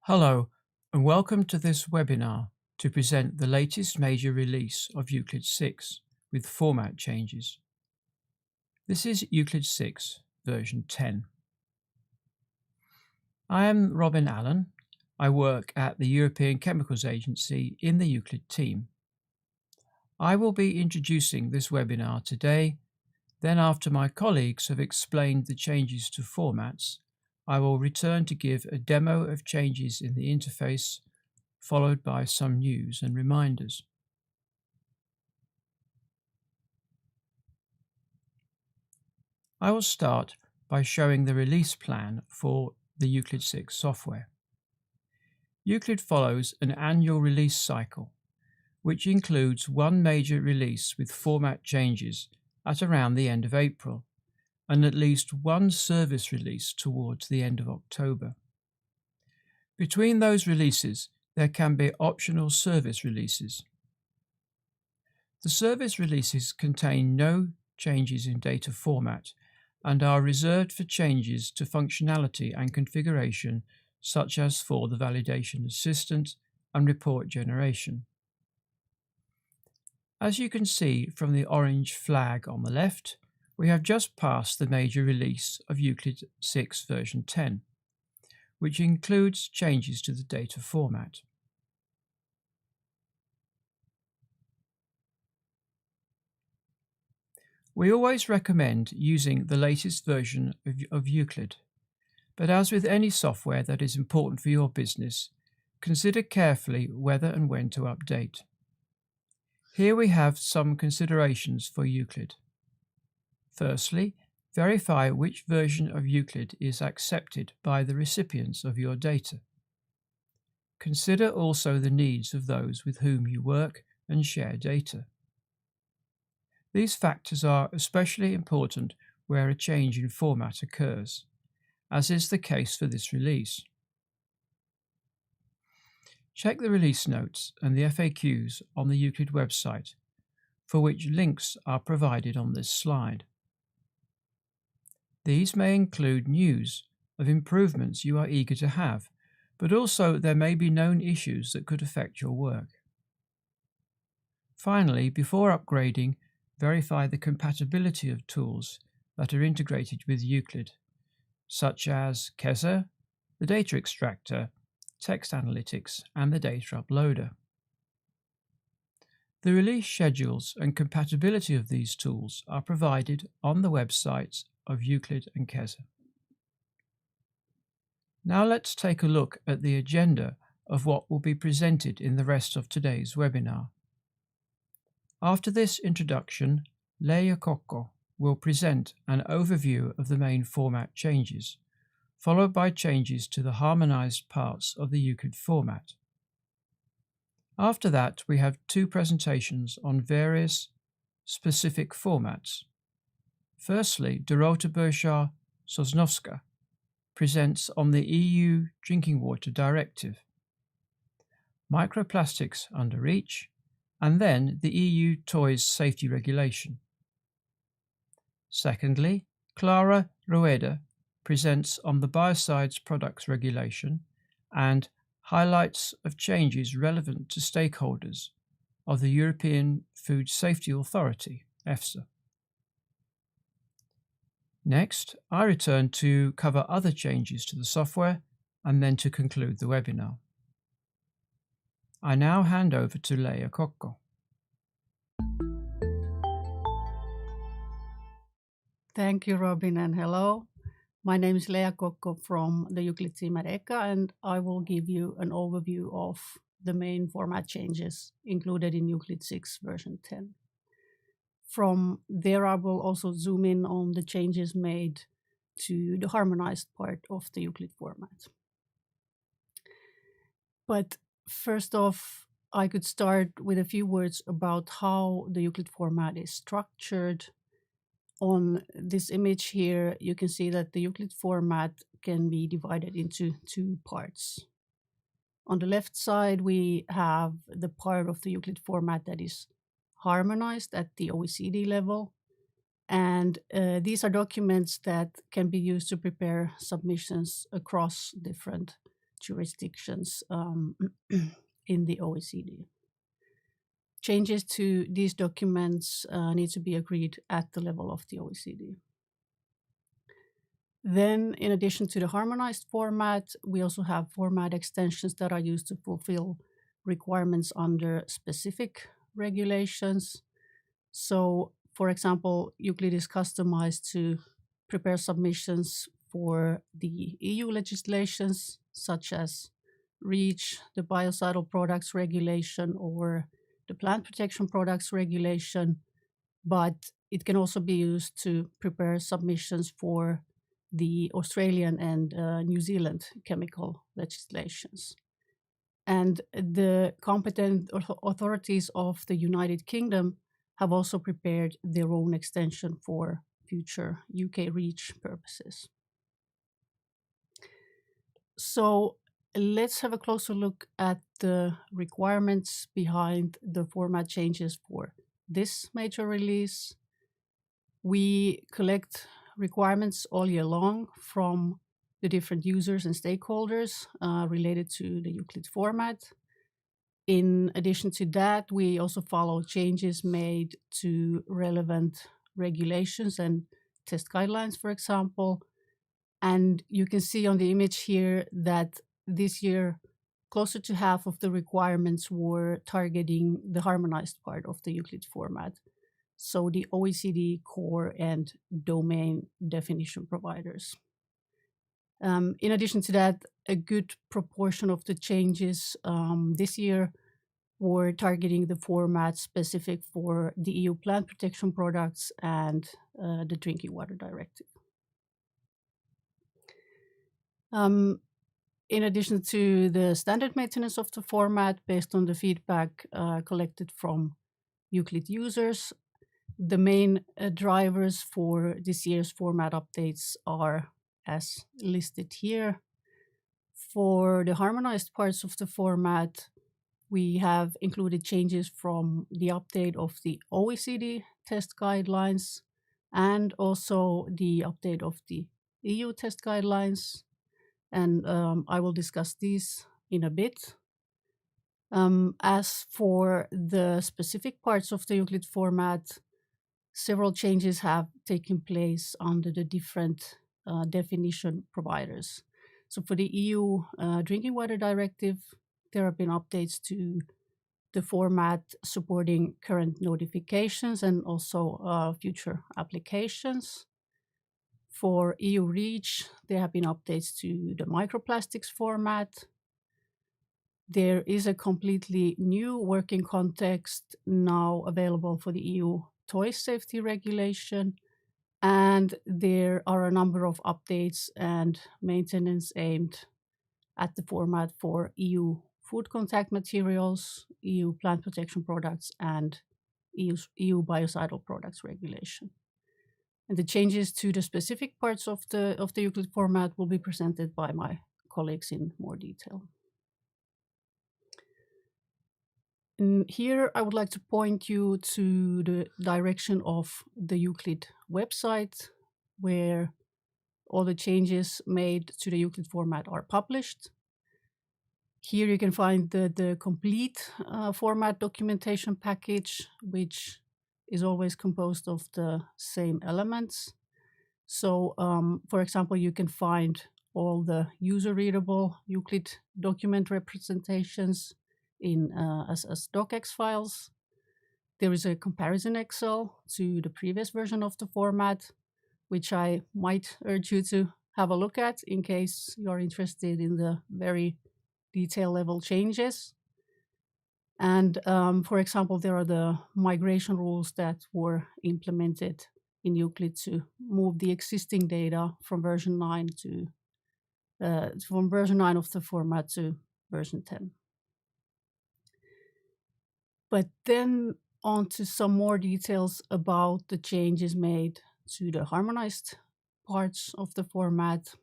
Hello, and welcome to this webinar to present the latest major release of Euclid 6 with format changes. This is Euclid 6 version 10. I am Robin Allen. I work at the European Chemicals Agency in the Euclid team. I will be introducing this webinar today. Then, after my colleagues have explained the changes to formats, I will return to give a demo of changes in the interface, followed by some news and reminders. I will start by showing the release plan for the Euclid 6 software. Euclid follows an annual release cycle, which includes one major release with format changes at around the end of April, and at least one service release towards the end of October. Between those releases, there can be optional service releases. The service releases contain no changes in data format and are reserved for changes to functionality and configuration, such as for the validation assistant and report generation. As you can see from the orange flag on the left, we have just passed the major release of Euclid 6 version 10, which includes changes to the data format. We always recommend using the latest version of Euclid, but as with any software that is important for your business, consider carefully whether and when to update. Here we have some considerations for Euclid. Firstly, verify which version of Euclid is accepted by the recipients of your data. Consider also the needs of those with whom you work and share data. These factors are especially important where a change in format occurs, as is the case for this release. Check the release notes and the FAQs on the Euclid website, for which links are provided on this slide. These may include news of improvements you are eager to have, but also there may be known issues that could affect your work. Finally, before upgrading, verify the compatibility of tools that are integrated with Euclid, such as Keza, the data extractor, text analytics, and the data uploader. The release schedules and compatibility of these tools are provided on the websites of Euclid and Keza. Now let's take a look at the agenda of what will be presented in the rest of today's webinar. After this introduction, Leia Kokko will present an overview of the main format changes, followed by changes to the harmonized parts of the Euclid format. After that, we have two presentations on various specific formats. Firstly, Dorota Bershar-Sosnowska presents on the EU Drinking Water Directive, Microplastics under REACH, and then the EU Toys Safety Regulation. Secondly, Clara Rueda presents on the Biocides Products Regulation and highlights of changes relevant to stakeholders of the European Food Safety Authority, EFSA. Next, I return to cover other changes to the software and then to conclude the webinar. I now hand over to Leia Kokko. Thank you, Robin, and hello. My name is Leia Kokko from the Euclid team at ECHA, and I will give you an overview of the main format changes included in Euclid 6 version 10. From there, I will also zoom in on the changes made to the harmonized part of the Euclid format. But first off, I could start with a few words about how the Euclid format is structured. On this image here, you can see that the Euclid format can be divided into two parts. On the left side, we have the part of the Euclid format that is harmonized at the OECD level. And these are documents that can be used to prepare submissions across different jurisdictions in the OECD. Changes to these documents need to be agreed at the level of the OECD. Then, in addition to the harmonized format, we also have format extensions that are used to fulfill requirements under specific regulations. So, for example, Euclid is customized to prepare submissions for the EU legislations, such as REACH, the Biocidal Products Regulation, or the Plant Protection Products Regulation, but it can also be used to prepare submissions for the Australian and New Zealand chemical legislations. And the competent authorities of the United Kingdom have also prepared their own extension for future UK REACH purposes. So let's have a closer look at the requirements behind the format changes for this major release. We collect requirements all year long from the different users and stakeholders related to the Euclid format. In addition to that, we also follow changes made to relevant regulations and test guidelines, for example. And you can see on the image here that this year, closer to half of the requirements were targeting the harmonized part of the Euclid format. So the OECD core and domain definition providers. In addition to that, a good proportion of the changes this year were targeting the format specific for the EU plant protection products and the drinking water directive. In addition to the standard maintenance of the format based on the feedback collected from Euclid users, the main drivers for this year's format updates are as listed here. For the harmonized parts of the format, we have included changes from the update of the OECD test guidelines and also the update of the EU test guidelines. And I will discuss these in a bit. As for the specific parts of the Euclid format, several changes have taken place under the different definition providers. So for the EU Drinking Water Directive, there have been updates to the format supporting current notifications and also future applications. For EU REACH, there have been updates to the microplastics format. There is a completely new working context now available for the EU Toy Safety Regulation, and there are a number of updates and maintenance aimed at the format for EU food contact materials, EU plant protection products, and EU Biocidal Products Regulation. And the changes to the specific parts of the Euclid format will be presented by my colleagues in more detail. And here I would like to point you to the direction of the Euclid website, where all the changes made to the Euclid format are published. Here you can find the complete format documentation package, which is always composed of the same elements. So, for example, you can find all the user-readable Euclid document representations in as docx files. There is a comparison Excel to the previous version of the format, which I might urge you to have a look at in case you're interested in the very detail level changes. And for example, there are the migration rules that were implemented in Euclid to move the existing data from version 9 to from version 9 of the format to version 10. But then on to some more details about the changes made to the harmonized parts of the format.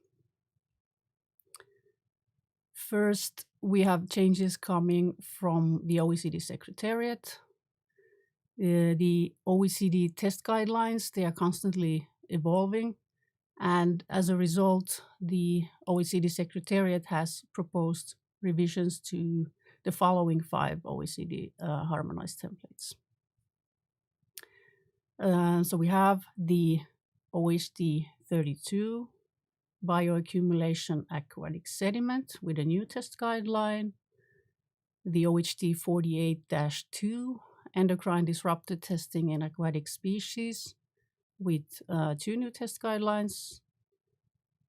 First, we have changes coming from the OECD Secretariat. The OECD test guidelines, they are constantly evolving. And as a result, the OECD Secretariat has proposed revisions to the following 5 OECD harmonized templates. So we have the OHD 32, bioaccumulation aquatic sediment with a new test guideline, the OHD 48-2, endocrine disruptor testing in aquatic species with 2 new test guidelines,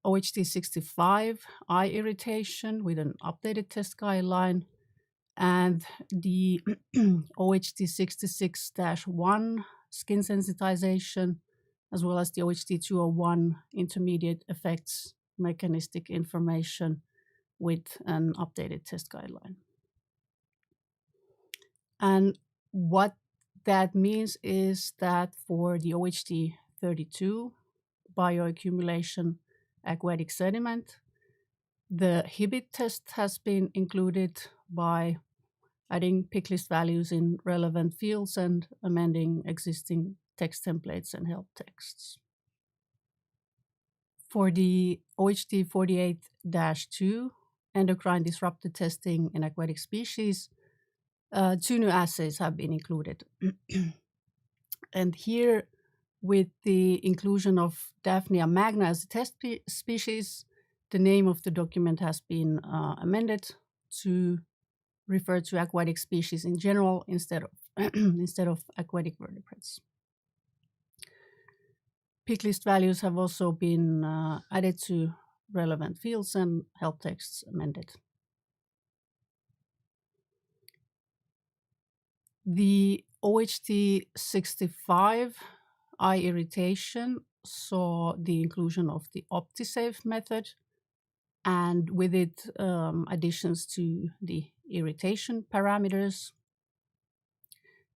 OHD 65, eye irritation with an updated test guideline, and the OHD 66-1, skin sensitization, as well as the OHD 201, intermediate effects, mechanistic information with an updated test guideline. And what that means is that for the OHD 32, bioaccumulation aquatic sediment, the HIBIT test has been included by adding pick list values in relevant fields and amending existing text templates and help texts. For the OHD 48-2, endocrine disruptor testing in aquatic species, 2 new assays have been included. And here, with the inclusion of Daphnia magna as a test species, the name of the document has been amended to refer to aquatic species in general instead of aquatic vertebrates. Pick list values have also been added to relevant fields and help texts amended. The OHD 65 eye irritation saw the inclusion of the OptiSafe method, and with it additions to the irritation parameters.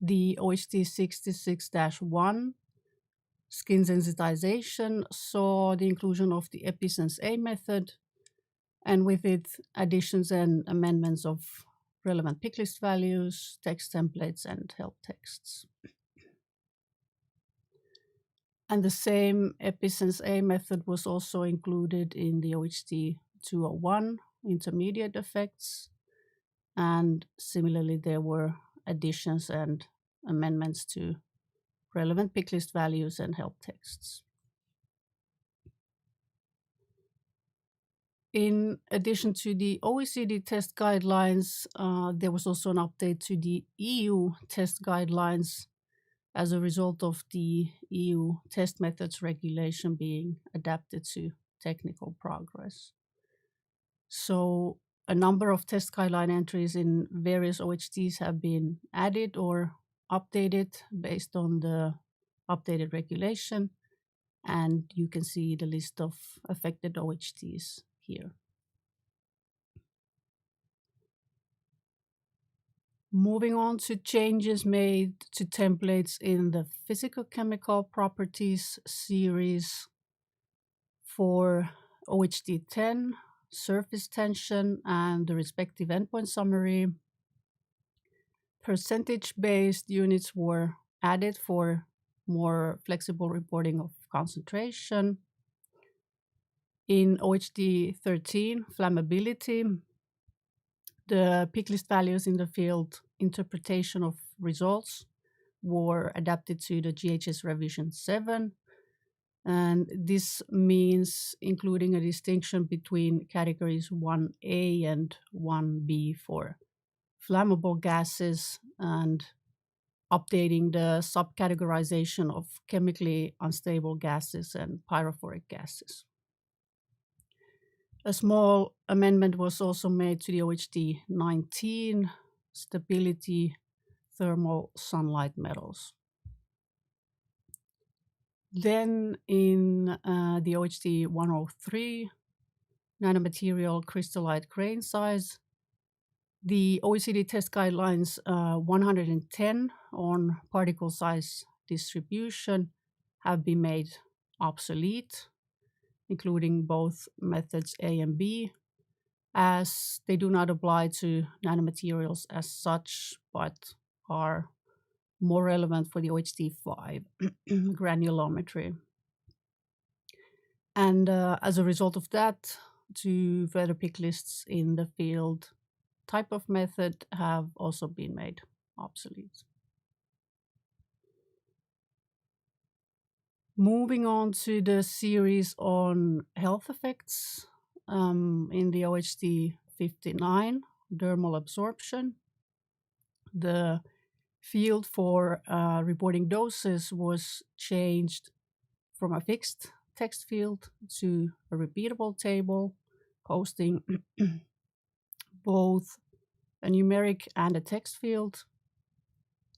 The OHD 66-1 skin sensitization saw the inclusion of the EpiSense-A method, and with it additions and amendments of relevant pick list values, text templates, and help texts. And the same EpiSense-A method was also included in the OHD 201 intermediate effects, and similarly there were additions and amendments to relevant pick list values and help texts. In addition to the OECD test guidelines, there was also an update to the EU test guidelines as a result of the EU test methods regulation being adapted to technical progress. So a number of test guideline entries in various OHDs have been added or updated based on the updated regulation, and you can see the list of affected OHDs here. Moving on to changes made to templates in the physical chemical properties series for OHD 10, surface tension, and the respective endpoint summary. Percentage-based units were added for more flexible reporting of concentration. In OHD 13, flammability, the pick list values in the field interpretation of results were adapted to the GHS revision 7. And this means including a distinction between categories 1A and 1B for flammable gases and updating the subcategorization of chemically unstable gases and pyrophoric gases. A small amendment was also made to the OHD 19, stability, thermal sunlight metals. Then in the OHD 103, nanomaterial crystallite grain size, the OECD test guidelines 110 on particle size distribution have been made obsolete, including both methods A and B, as they do not apply to nanomaterials as such, but are more relevant for the OHD 5 granulometry. And as a result of that, two further pick lists in the field type of method have also been made obsolete. Moving on to the series on health effects in the OHD 59, dermal absorption, the field for reporting doses was changed from a fixed text field to a repeatable table, hosting both a numeric and a text field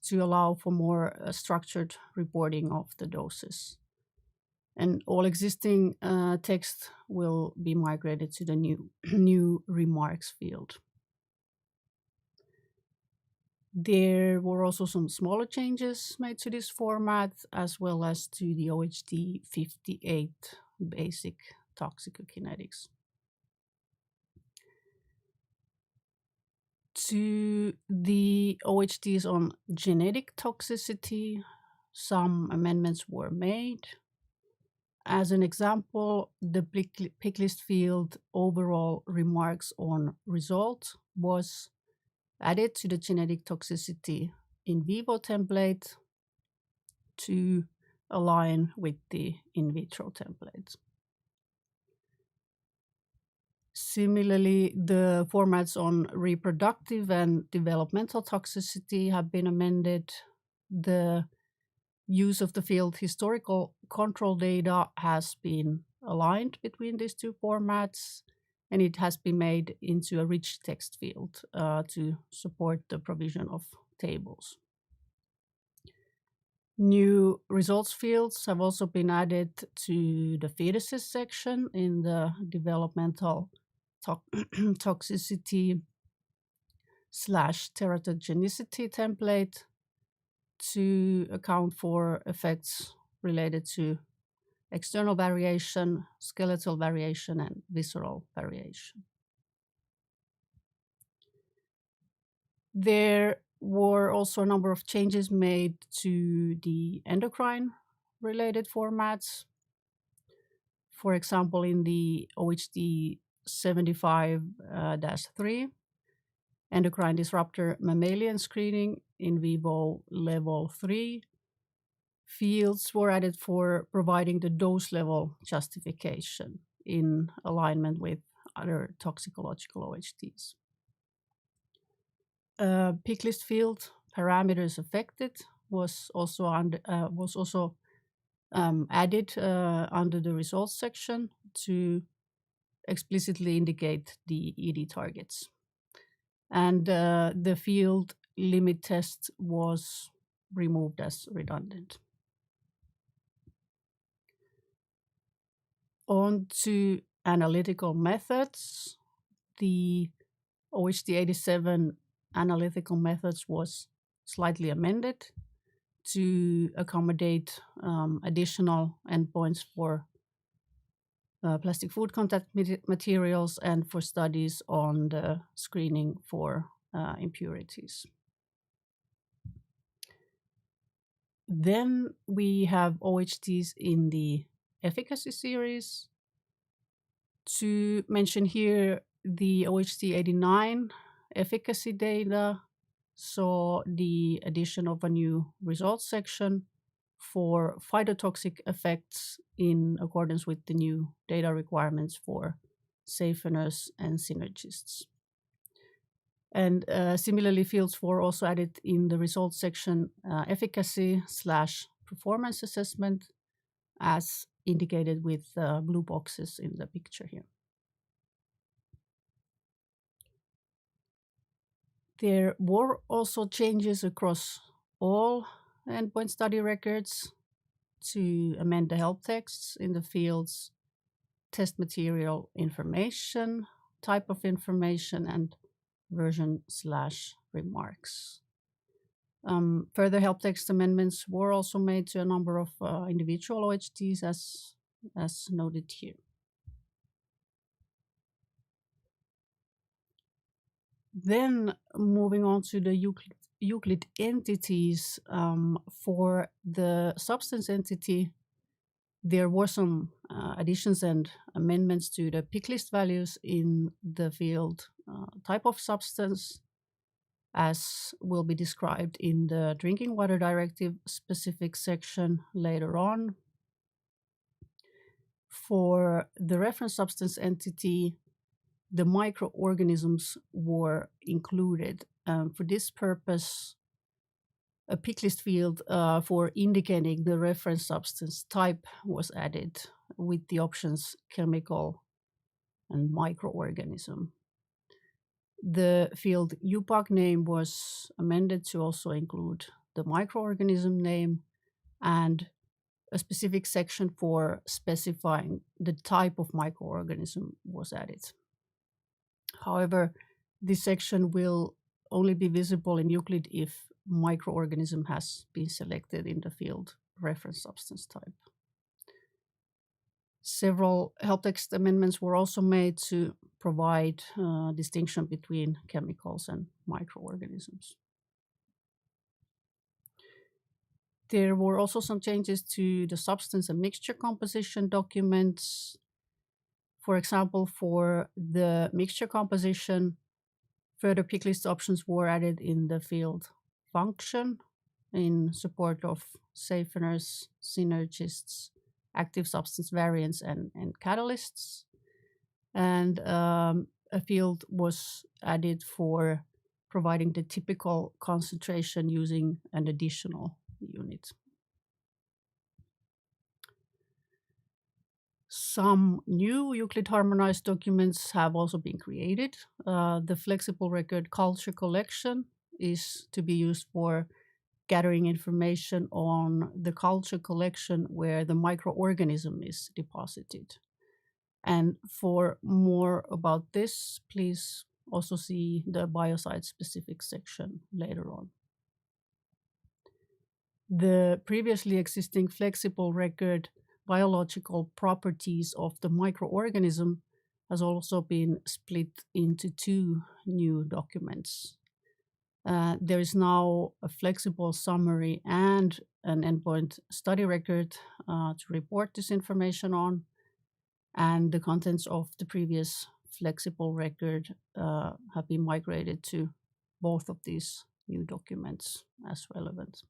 to allow for more structured reporting of the doses. And all existing text will be migrated to the new remarks field. There were also some smaller changes made to this format, as well as to the OHD 58 basic toxicokinetics. To the OHDs on genetic toxicity, some amendments were made. As an example, the pick list field overall remarks on result was added to the genetic toxicity in vivo template to align with the in vitro template. Similarly, the formats on reproductive and developmental toxicity have been amended. The use of the field historical control data has been aligned between these two formats, and it has been made into a rich text field to support the provision of tables. New results fields have also been added to the fetuses section in the developmental toxicity / teratogenicity template to account for effects related to external variation, skeletal variation, and visceral variation. There were also a number of changes made to the endocrine-related formats. For example, in the OHD 75-3, endocrine disruptor mammalian screening in vivo level 3, fields were added for providing the dose level justification in alignment with other toxicological OHDs. Pick list field parameters affected was also added under the results section to explicitly indicate the ED targets. And the field limit test was removed as redundant. On to analytical methods. The OHD 87 analytical methods was slightly amended to accommodate additional endpoints for plastic food contact materials and for studies on the screening for impurities. Then we have OHDs in the efficacy series. To mention here, the OHD 89 efficacy data saw the addition of a new results section for phytotoxic effects in accordance with the new data requirements for safeners and synergists. And similarly, fields were also added in the results section efficacy / performance assessment, as indicated with blue boxes in the picture here. There were also changes across all endpoint study records to amend the help texts in the fields test material information, type of information, and version / remarks. Further help text amendments were also made to a number of individual OHDs as noted here. Then moving on to the Euclid entities, for the substance entity, there were some additions and amendments to the pick list values in the field type of substance, as will be described in the drinking water directive specific section later on. For the reference substance entity, the microorganisms were included. For this purpose, a pick list field for indicating the reference substance type was added with the options chemical and microorganism. The field UPAC name was amended to also include the microorganism name, and a specific section for specifying the type of microorganism was added. However, this section will only be visible in Euclid if microorganism has been selected in the field reference substance type. Several help text amendments were also made to provide distinction between chemicals and microorganisms. There were also some changes to the substance and mixture composition documents. For example, for the mixture composition, further pick list options were added in the field function in support of safeners, synergists, active substance variants, and catalysts. And a field was added for providing the typical concentration using an additional unit. Some new Euclid harmonized documents have also been created. The flexible record culture collection is to be used for gathering information on the culture collection where the microorganism is deposited. And for more about this, please also see the biocide specific section later on. The previously existing flexible record biological properties of the microorganism has also been split into two new documents. There is now a flexible summary and an endpoint study record to report this information on, and the contents of the previous flexible record have been migrated to both of these new documents as relevant.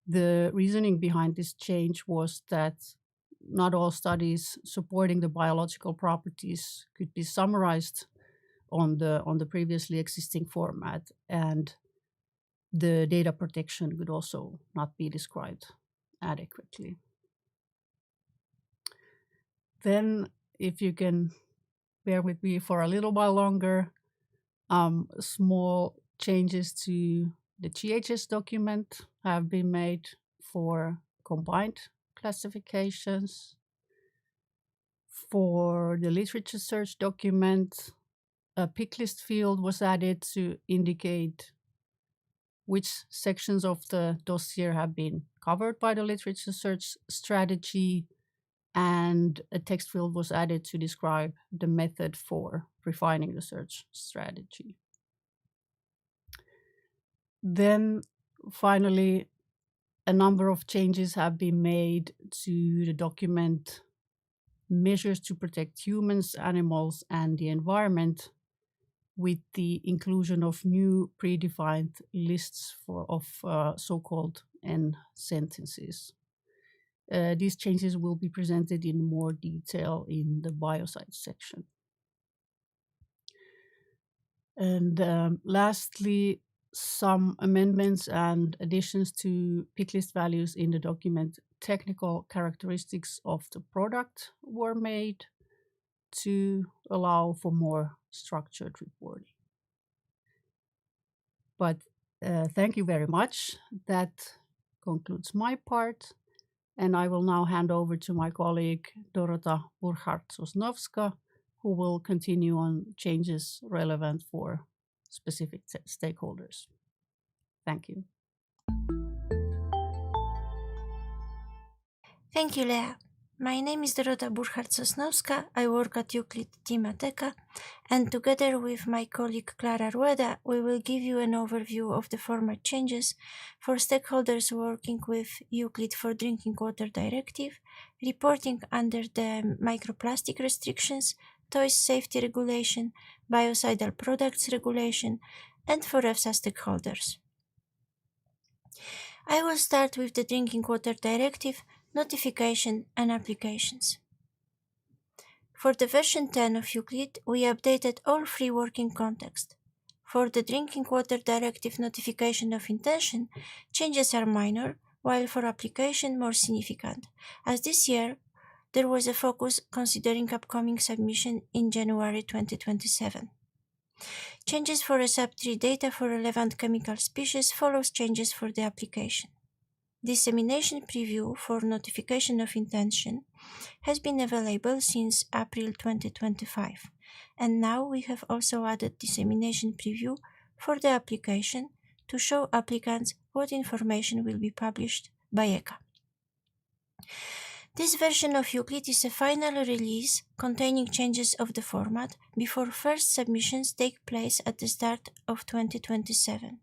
The reasoning behind this change was that not all studies supporting the biological properties could be summarized on the previously existing format, and the data protection could also not be described adequately. Then, if you can bear with me for a little while longer, small changes to the GHS document have been made for combined classifications. For the literature search document, a pick list field was added to indicate which sections of the dossier have been covered by the literature search strategy, and a text field was added to describe the method for refining the search strategy. Then finally, a number of changes have been made to the document measures to protect humans, animals, and the environment, with the inclusion of new predefined lists of so-called N sentences. These changes will be presented in more detail in the biocide section. And lastly, some amendments and additions to pick list values in the document technical characteristics of the product were made to allow for more structured reporting. But thank you very much. That concludes my part. And I will now hand over to my colleague, Dorota Burchardt-Sosnowska, who will continue on changes relevant for specific stakeholders. Thank you. Thank you, Lea. My name is Dorota Burchardt-Sosnowska. I work at Euclid team at ECA, and together with my colleague Clara Rueda, we will give you an overview of the format changes for stakeholders working with Euclid for Drinking Water Directive, reporting under the microplastic restrictions, toys safety regulation, biocidal products regulation, and for EFSA stakeholders. I will start with the Drinking Water Directive, notification and applications. For the version 10 of Euclid, we updated all three working contexts. For the Drinking Water Directive notification of intention, changes are minor, while for application more significant, as this year there was a focus considering upcoming submission in January 2027. Changes for SAP3 data for relevant chemical species follows changes for the application. Dissemination preview for notification of intention has been available since April 2025, and now we have also added dissemination preview for the application to show applicants what information will be published by ECA. This version of Euclid is a final release containing changes of the format before first submissions take place at the start of 2027.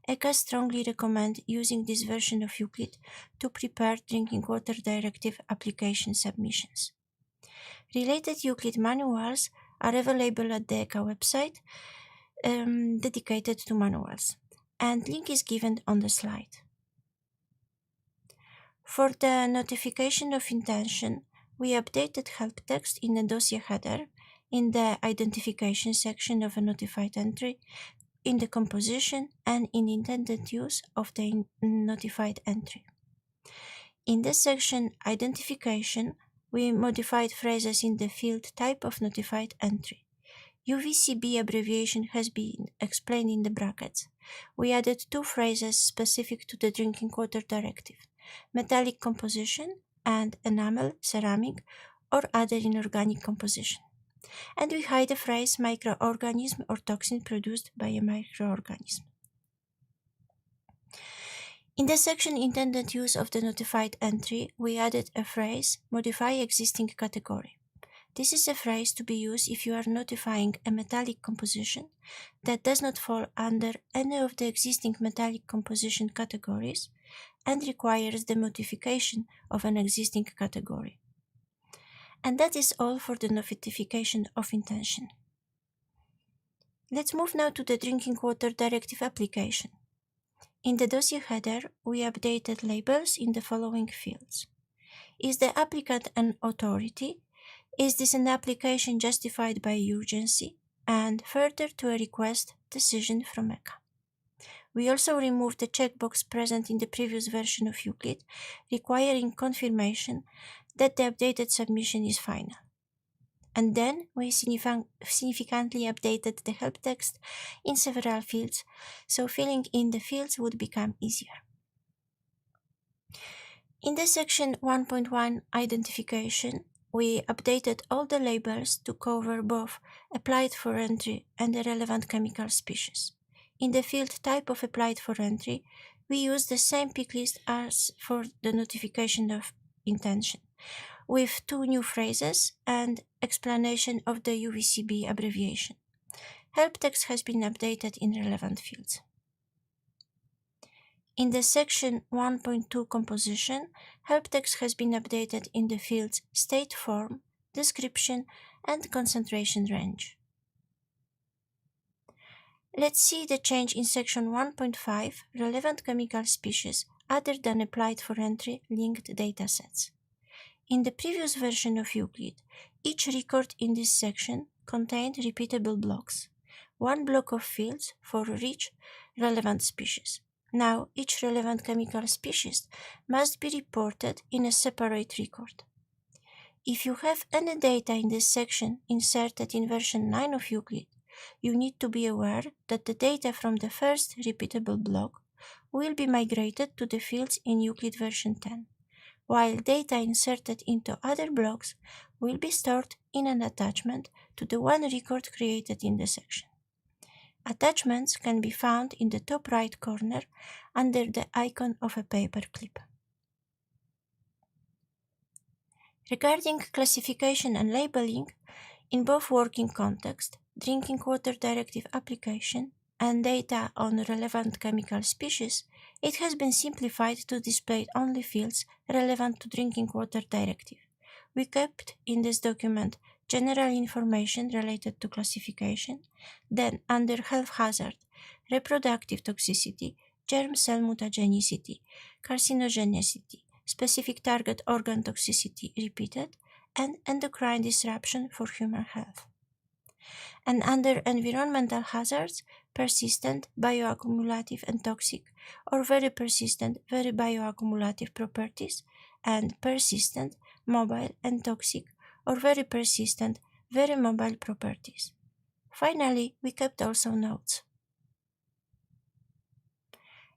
ECA strongly recommend using this version of Euclid to prepare Drinking Water Directive application submissions. Related Euclid manuals are available at the ECA website dedicated to manuals, and link is given on the slide. For the notification of intention, we updated help text in the dossier header, in the identification section of a notified entry, in the composition, and in intended use of the notified entry. In the section Identification, we modified phrases in the field type of notified entry. UVCB abbreviation has been explained in the brackets. We added two phrases specific to the Drinking Water Directive: metallic composition and enamel, ceramic, or other inorganic composition. And we hide the phrase microorganism or toxin produced by a microorganism. In the section Intended Use of the Notified Entry, we added a phrase, modify existing category. This is a phrase to be used if you are notifying a metallic composition that does not fall under any of the existing metallic composition categories and requires the modification of an existing category. And that is all for the notification of intention. Let's move now to the Drinking Water Directive application. In the dossier header, we updated labels in the following fields. Is the applicant an authority? Is this an application justified by urgency? And further to a request decision from ECA. We also removed the checkbox present in the previous version of Euclid, requiring confirmation that the updated submission is final. And then we significantly updated the help text in several fields, so filling in the fields would become easier. In the section 1.1 Identification, we updated all the labels to cover both applied for entry and the relevant chemical species. In the field type of applied for entry, we use the same pick list as for the notification of intention, with two new phrases and explanation of the UVCB abbreviation. Help text has been updated in relevant fields. In the section 1.2 Composition, help text has been updated in the fields State Form, Description, and Concentration Range. Let's see the change in section 1.5, Relevant Chemical Species other than applied for entry linked datasets. In the previous version of Euclid, each record in this section contained repeatable blocks, one block of fields for each relevant species. Now, each relevant chemical species must be reported in a separate record. If you have any data in this section inserted in version 9 of Euclid, you need to be aware that the data from the first repeatable block will be migrated to the fields in Euclid version 10, while data inserted into other blocks will be stored in an attachment to the one record created in the section. Attachments can be found in the top right corner under the icon of a paper clip. Regarding classification and labeling, in both working context, drinking water directive application, and data on relevant chemical species, it has been simplified to display only fields relevant to drinking water directive. We kept in this document general information related to classification, then under health hazard, reproductive toxicity, germ cell mutagenicity, carcinogenicity, specific target organ toxicity repeated, and endocrine disruption for human health. And under environmental hazards, persistent, bioaccumulative and toxic, or very persistent, very bioaccumulative properties, and persistent, mobile and toxic, or very persistent, very mobile properties. Finally, we kept also notes.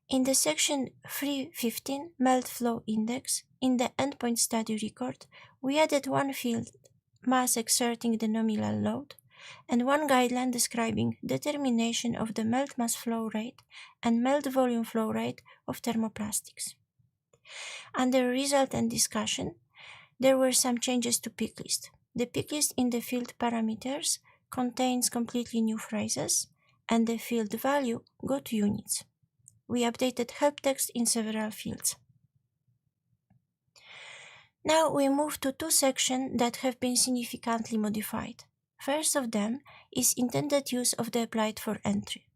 In the section 315, melt flow index, in the endpoint study record, we added one field, mass exerting the nominal load, and one guideline describing determination of the melt mass flow rate and melt volume flow rate of thermoplastics. Under result and discussion, there were some changes to pick list. The pick list in the field parameters contains completely new phrases, and the field value got units. We updated help text in several fields. Now we move to two sections that have been significantly modified. First of them is intended use of the applied for entry.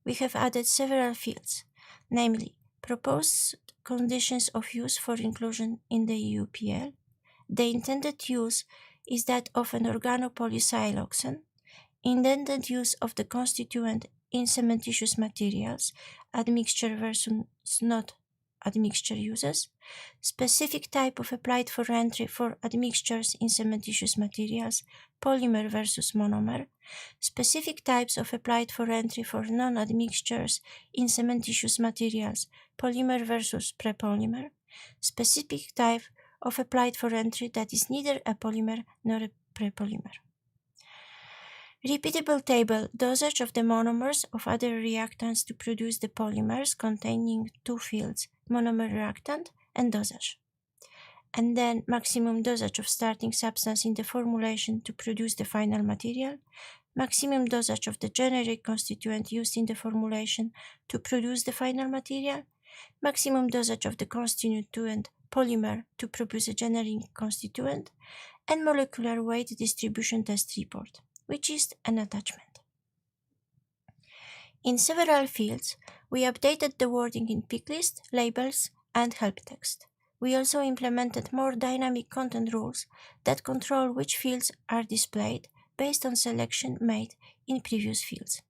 We have added several fields, namely proposed conditions of use for inclusion in the EUPL. The intended use is that of an organopolysilicoxane, intended use of the constituent in cementitious materials, admixture versus not admixture uses, specific type of applied for entry for admixtures in cementitious materials, polymer versus monomer, specific types of applied for entry for non-admixtures in cementitious materials, polymer versus prepolymer, specific type of applied for entry that is neither a polymer nor a prepolymer. Repeatable table dosage of the monomers of other reactants to produce the polymers containing two fields, monomer reactant and dosage. And then maximum dosage of starting substance in the formulation to produce the final material, maximum dosage of the generic constituent used in the formulation to produce the final material, maximum dosage of the constituent polymer to produce a generic constituent, and molecular weight distribution test report, which is an attachment. In several fields, we updated the wording in pick list, labels, and help text. We also implemented more dynamic content rules that control which fields are displayed based on selection made in previous fields.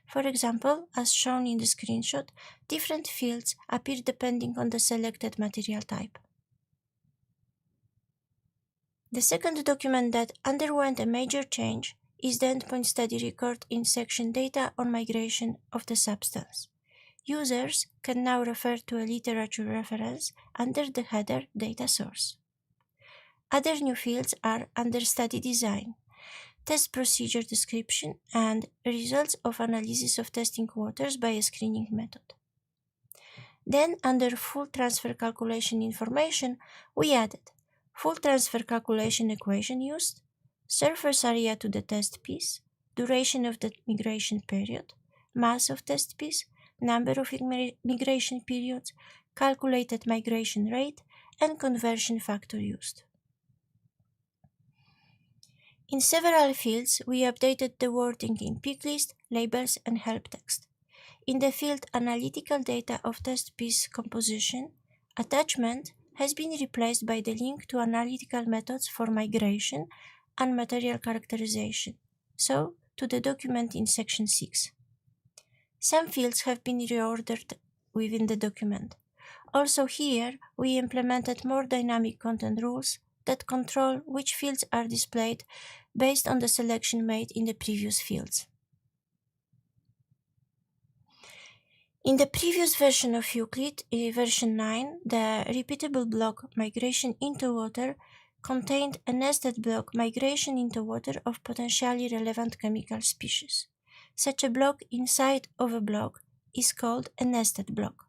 For example, as shown in the screenshot, different fields appear depending on the selected material type. The second document that underwent a major change is the endpoint study record in section Data on Migration of the Substance. Users can now refer to a literature reference under the header Data Source. Other new fields are under Study Design, Test Procedure Description, and Results of Analysis of Testing Waters by a Screening Method. Then, under Full Transfer Calculation Information, we added Full Transfer Calculation Equation used, surface area to the test piece, duration of the migration period, mass of test piece, number of migration periods, calculated migration rate, and conversion factor used. In several fields, we updated the wording in pick list, labels, and help text. In the field Analytical Data of Test Piece Composition, attachment has been replaced by the link to analytical methods for migration and material characterization, so to the document in section 6. Some fields have been reordered within the document. Also here, we implemented more dynamic content rules that control which fields are displayed based on the selection made in the previous fields. In the previous version of Euclid, version 9, the repeatable block migration into water contained a nested block migration into water of potentially relevant chemical species. Such a block inside of a block is called a nested block.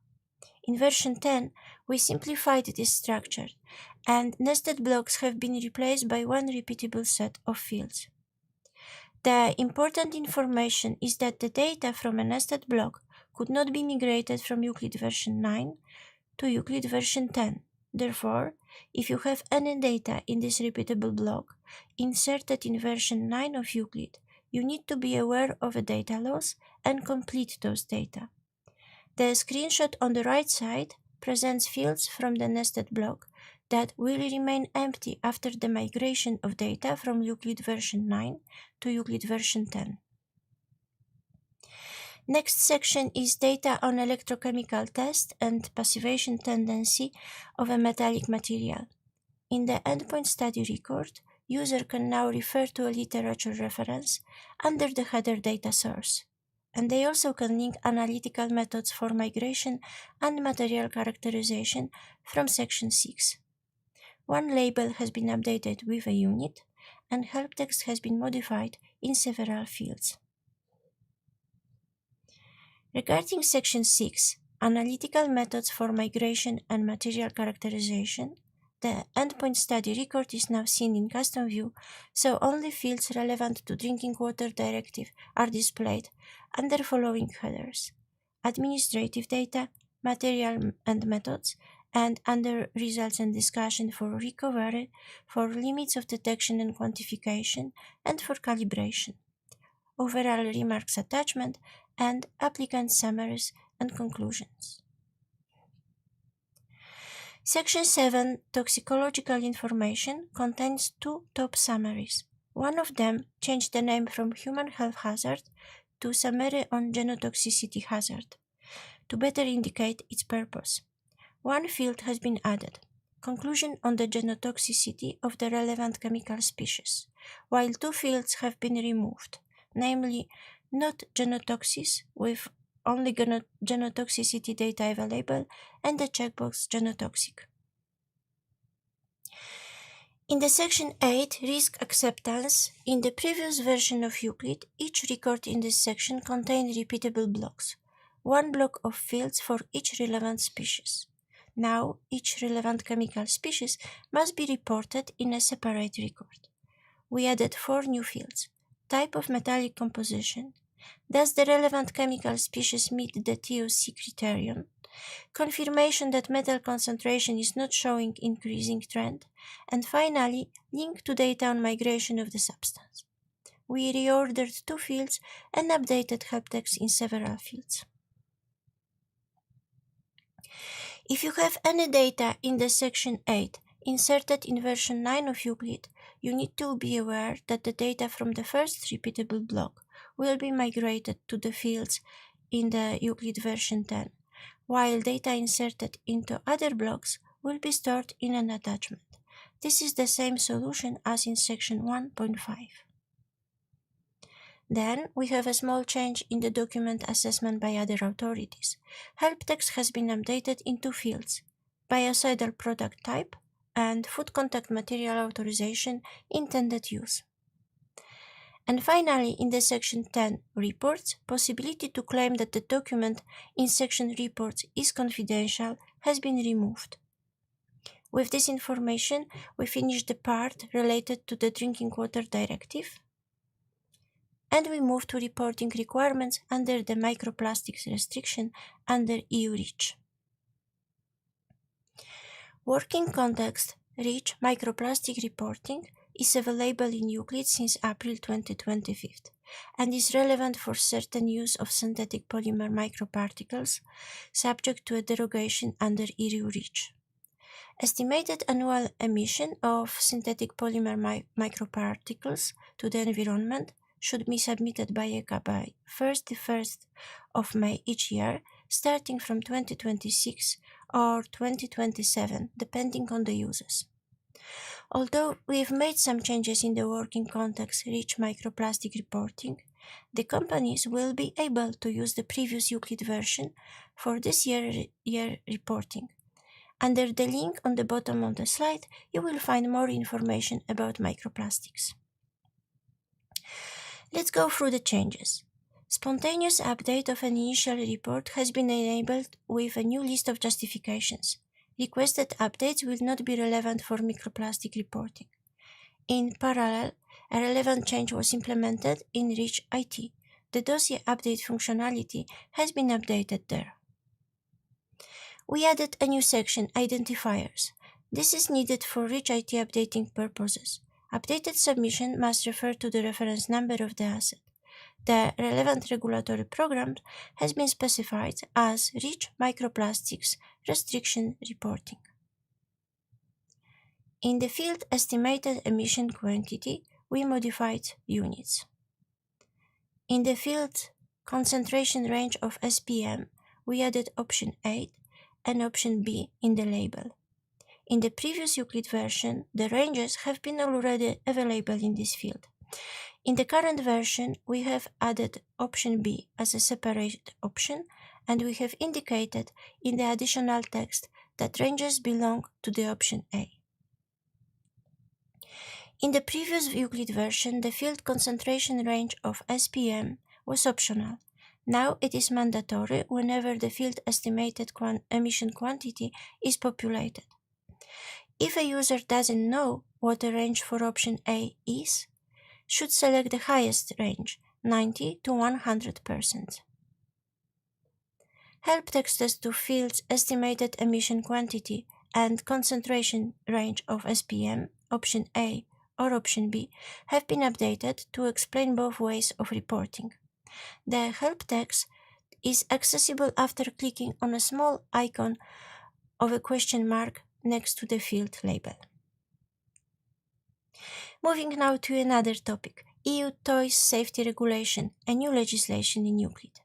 In version 10, we simplified this structure and nested blocks have been replaced by one repeatable set of fields. The important information is that the data from a nested block could not be migrated from Euclid version 9 to Euclid version 10. Therefore, if you have any data in this repeatable block inserted in version 9 of Euclid, you need to be aware of a data loss and complete those data. The screenshot on the right side presents fields from the nested block that will remain empty after the migration of data from Euclid version 9 to Euclid version 10. Next section is data on electrochemical test and passivation tendency of a metallic material. In the endpoint study record, user can now refer to a literature reference under the header data source, and they also can link analytical methods for migration and material characterization from section 6. One label has been updated with a unit, and help text has been modified in several fields. Regarding section 6, analytical methods for migration and material characterization, the endpoint study record is now seen in custom view, so only fields relevant to drinking water directive are displayed under following headers: administrative data, material and methods, and under results and discussion for recovery, for limits of detection and quantification, and for calibration, overall remarks attachment, and applicant summaries and conclusions. Section 7, Toxicological Information, contains two top summaries. One of them changed the name from Human Health Hazard to Summary on Genotoxicity Hazard, to better indicate its purpose. One field has been added: conclusion on the genotoxicity of the relevant chemical species, while two fields have been removed, namely not genotoxis with only genotoxicity data available and the checkbox genotoxic. In the section 8, Risk Acceptance, in the previous version of Euclid, each record in this section contained repeatable blocks, one block of fields for each relevant species. Now, each relevant chemical species must be reported in a separate record. We added 4 new fields: type of metallic composition, does the relevant chemical species meet the TOC criterion, confirmation that metal concentration is not showing increasing trend, and finally, link to data on migration of the substance. We reordered 2 fields and updated help text in several fields. If you have any data in the section 8 inserted in version 9 of Euclid, you need to be aware that the data from the first repeatable block will be migrated to the fields in the Euclid version 10, while data inserted into other blocks will be stored in an attachment. This is the same solution as in section 1.5. Then we have a small change in the document assessment by other authorities. Help text has been updated in 2 fields: Biocidal product type and food contact material authorization intended use. And finally, in the section 10 reports, possibility to claim that the document in section reports is confidential has been removed. With this information, we finish the part related to the drinking water directive, and we move to reporting requirements under the microplastics restriction under EU REACH. Working context REACH microplastic reporting is available in Euclid since April 2025 and is relevant for certain use of synthetic polymer microparticles subject to a derogation under EU REACH. Estimated annual emission of synthetic polymer microparticles to the environment should be submitted by ECHA by 1st of May each year, starting from 2026 or 2027, depending on the uses. Although we have made some changes in the working context REACH microplastic reporting, the companies will be able to use the previous Euclid version for this year reporting. Under the link on the bottom of the slide, you will find more information about microplastics. Let's go through the changes. Spontaneous update of an initial report has been enabled with a new list of justifications. requested updates will not be relevant for microplastic reporting. In parallel, a relevant change was implemented in REACH IT. The dossier update functionality has been updated there. We added a new section, Identifiers. This is needed for REACH IT updating purposes. Updated submission must refer to the reference number of the asset. The relevant regulatory program has been specified as REACH Microplastics Restriction Reporting. In the field Estimated Emission Quantity, we modified units. In the field Concentration Range of SPM, we added option 8 and option B in the label. In the previous Euclid version, the ranges have been already available in this field. In the current version, we have added option B as a separate option, and we have indicated in the additional text that ranges belong to the option A. In the previous Euclid version, the field concentration range of SPM was optional. Now it is mandatory whenever the field estimated emission quantity is populated. If a user doesn't know what the range for option A is, should select the highest range, 90 to 100%. Help texts to fields estimated emission quantity and concentration range of SPM, option A or option B, have been updated to explain both ways of reporting. The help text is accessible after clicking on a small icon of a question mark next to the field label. Moving now to another topic, EU Toys Safety Regulation, a new legislation in Euclid.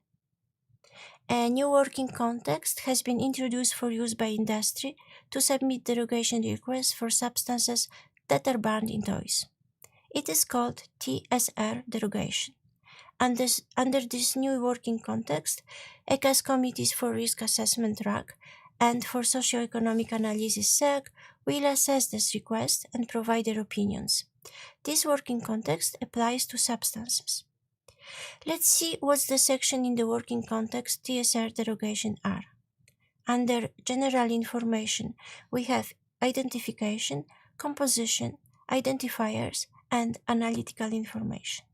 A new working context has been introduced for use by industry to submit derogation requests for substances that are banned in toys. It is called TSR derogation. Under this new working context, ECA's Committees for Risk Assessment RAC and for Socioeconomic Analysis SEC will assess this request and provide their opinions. This working context applies to substances. Let's see what's the section in the working context TSR derogation are. Under General Information, we have Identification, Composition, Identifiers, and Analytical Information.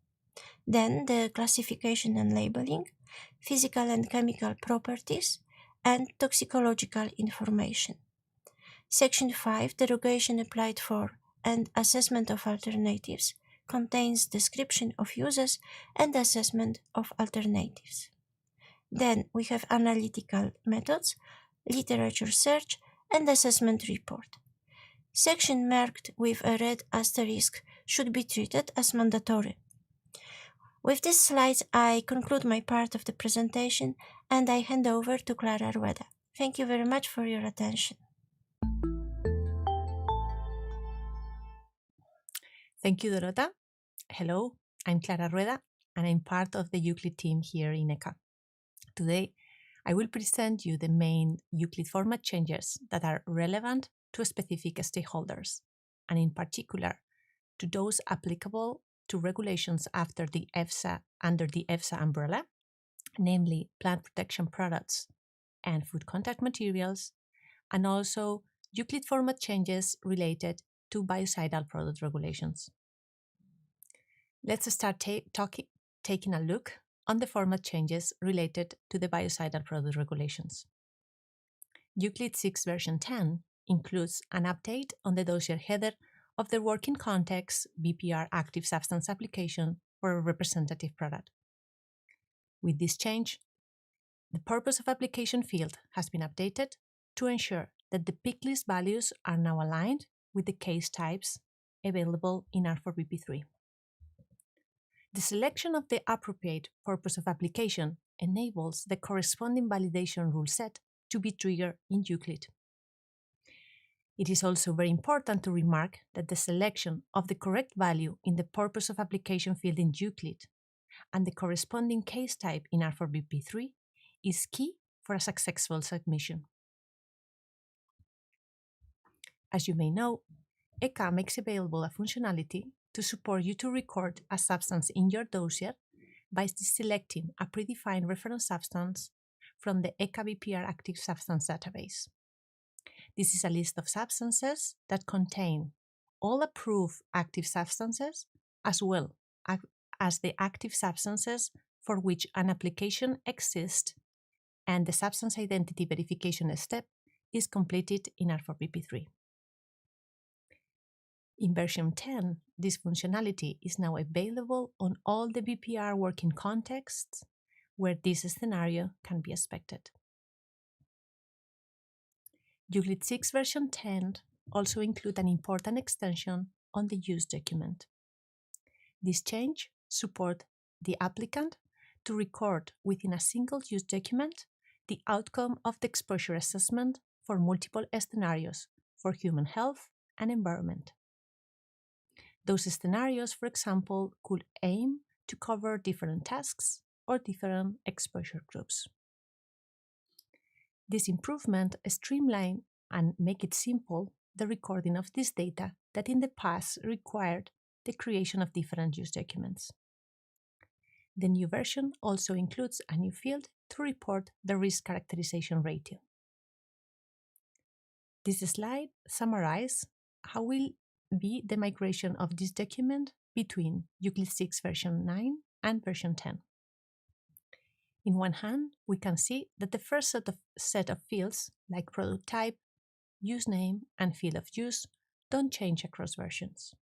Then the Classification and Labeling, Physical and Chemical Properties, and Toxicological Information. Section 5, Derogation applied for and Assessment of Alternatives, contains description of uses and assessment of alternatives. Then we have Analytical Methods, Literature Search, and Assessment Report. Section marked with a red asterisk should be treated as mandatory. With these slides, I conclude my part of the presentation and I hand over to Clara Rueda. Thank you very much for your attention. Thank you, Dorota. Hello, I'm Clara Rueda, and I'm part of the Euclid team here in ECA. Today, I will present you the main Euclid format changes that are relevant to specific stakeholders, and in particular, to those applicable to regulations under the EFSA umbrella, namely plant protection products and food contact materials, and also Euclid format changes related to biocidal product regulations. Let's start taking a look on the format changes related to the biocidal product regulations. Euclid 6 version 10 includes an update on the dossier header of the working context BPR active substance application for a representative product. With this change, the purpose of application field has been updated to ensure that the pick list values are now aligned with the case types available in R4BP3. The selection of the appropriate purpose of application enables the corresponding validation rule set to be triggered in Euclid. It is also very important to remark that the selection of the correct value in the purpose of application field in Euclid and the corresponding case type in R4BP3 is key for a successful submission. As you may know, ECA makes available a functionality to support you to record a substance in your dossier by selecting a predefined reference substance from the ECA BPR active substance database. This is a list of substances that contain all approved active substances as well as the active substances for which an application exists and the substance identity verification step is completed in R4PP3. In version 10, this functionality is now available on all the BPR working contexts where this scenario can be expected. EUCLID 6 version 10 also includes an important extension on the use document. This change supports the applicant to record within a single use document the outcome of the exposure assessment for multiple scenarios for human health and environment. Those scenarios, for example, could aim to cover different tasks or different exposure groups. This improvement streamlines and make it simple the recording of this data that in the past required the creation of different use documents. The new version also includes a new field to report the risk characterization ratio. This slide summarizes how will be the migration of this document between EUCLID 6 version 9 and version 10. In one hand, we can see that the first set of fields, like product type, use name, and field of use, don't change across versions.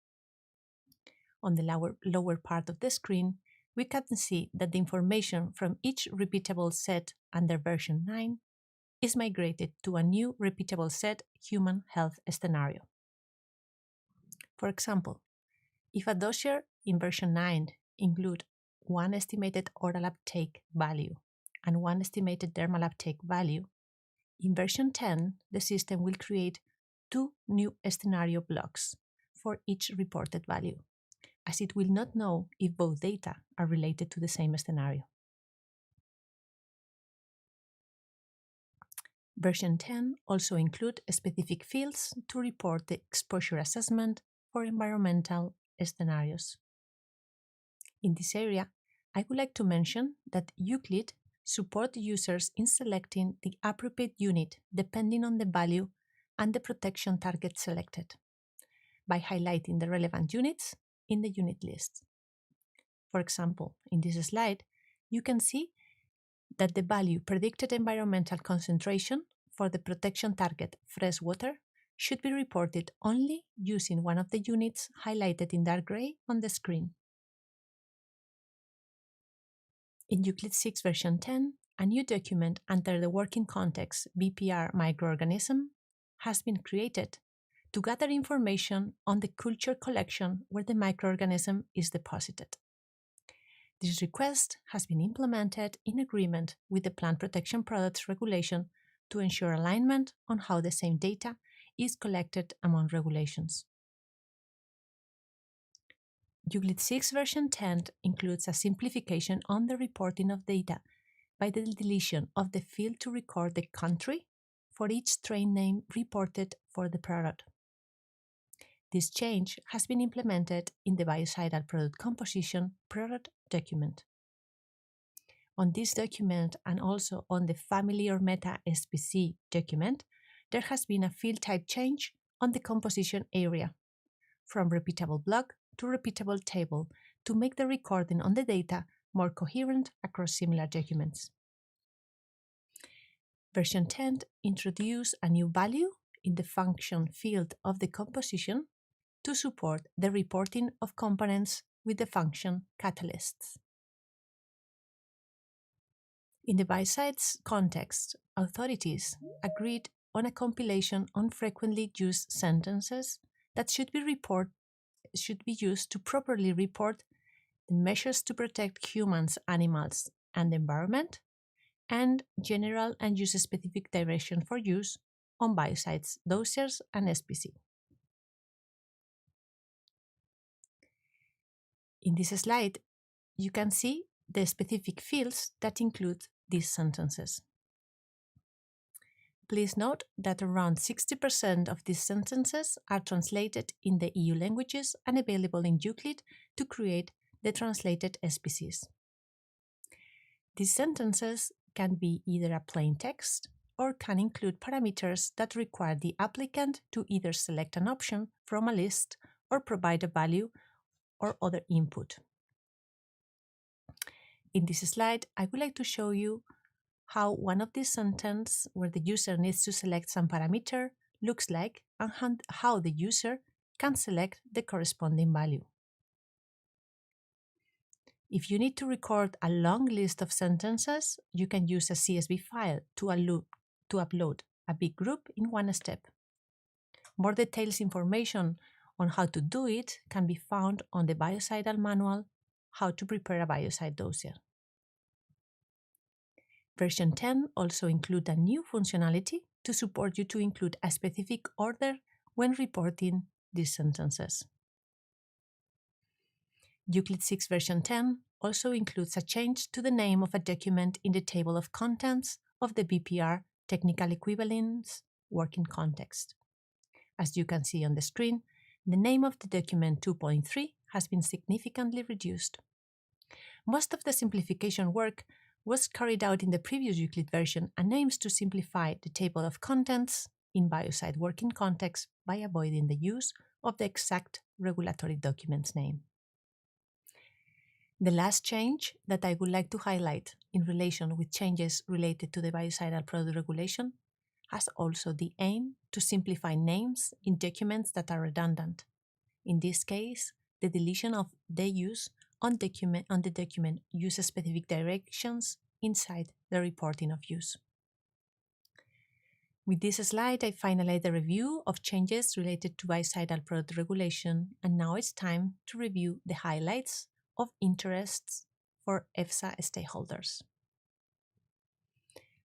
On the lower part of the screen, we can see that the information from each repeatable set under version 9 is migrated to a new repeatable set human health scenario. For example, if a dossier in version 9 includes one estimated oral uptake value and one estimated dermal uptake value, in version 10, the system will create 2 new scenario blocks for each reported value, as it will not know if both data are related to the same scenario. Version 10 also includes specific fields to report the exposure assessment for environmental scenarios. In this area, I would like to mention that EUCLID supports users in selecting the appropriate unit depending on the value and the protection target selected, by highlighting the relevant units in the unit list. For example, in this slide, you can see that the value predicted environmental concentration for the protection target fresh water should be reported only using one of the units highlighted in dark gray on the screen. In EUCLID 6 version 10, a new document under the working context BPR microorganism has been created to gather information on the culture collection where the microorganism is deposited. This request has been implemented in agreement with the Plant Protection Products Regulation to ensure alignment on how the same data is collected among regulations. EUCLID 6 version 10 includes a simplification on the reporting of data by the deletion of the field to record the country for each strain name reported for the product. This change has been implemented in the Biocidal product composition product document. On this document and also on the family or meta SPC document, there has been a field type change on the composition area from repeatable block to repeatable table to make the recording on the data more coherent across similar documents. Version 10 introduced a new value in the function field of the composition to support the reporting of components with the function catalysts. In the Biocides context, authorities agreed on a compilation on frequently used sentences that should be used to properly report the measures to protect humans, animals, and the environment, and general and use-specific direction for use on biocides dossiers and SPC. In this slide, you can see the specific fields that include these sentences. Please note that around 60% of these sentences are translated in the EU languages and available in EUCLID to create the translated SPCs. These sentences can be either a plain text or can include parameters that require the applicant to either select an option from a list or provide a value or other input. In this slide, I would like to show you how one of these sentences where the user needs to select some parameter looks like and how the user can select the corresponding value. If you need to record a long list of sentences, you can use a CSV file to upload a big group in one step. More detailed information on how to do it can be found on the Biocidal manual, How to Prepare a Biocide Dossier. Version 10 also includes a new functionality to support you to include a specific order when reporting these sentences. Euclid 6 version 10 also includes a change to the name of a document in the table of contents of the BPR technical equivalence working context. As you can see on the screen, the name of the document 2.3 has been significantly reduced. Most of the simplification work was carried out in the previous Euclid version and aims to simplify the table of contents in Biocide working context by avoiding the use of the exact regulatory document's name. The last change that I would like to highlight in relation with changes related to the Biocidal product regulation has also the aim to simplify names in documents that are redundant. In this case, the deletion of the use on the document uses specific directions inside the reporting of use. With this slide, I finalize the review of changes related to Biocidal product regulation, and now it's time to review the highlights of interests for EFSA stakeholders.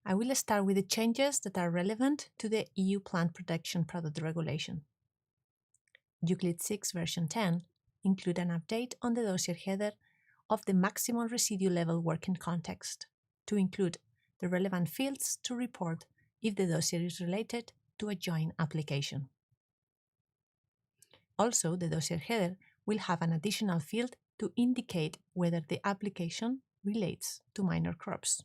I will start with the changes that are relevant to the EU plant protection product regulation. Euclid 6 version 10 include an update on the dossier header of the maximum residue level working context to include the relevant fields to report if the dossier is related to a joint application. Also, the dossier header will have an additional field to indicate whether the application relates to minor crops.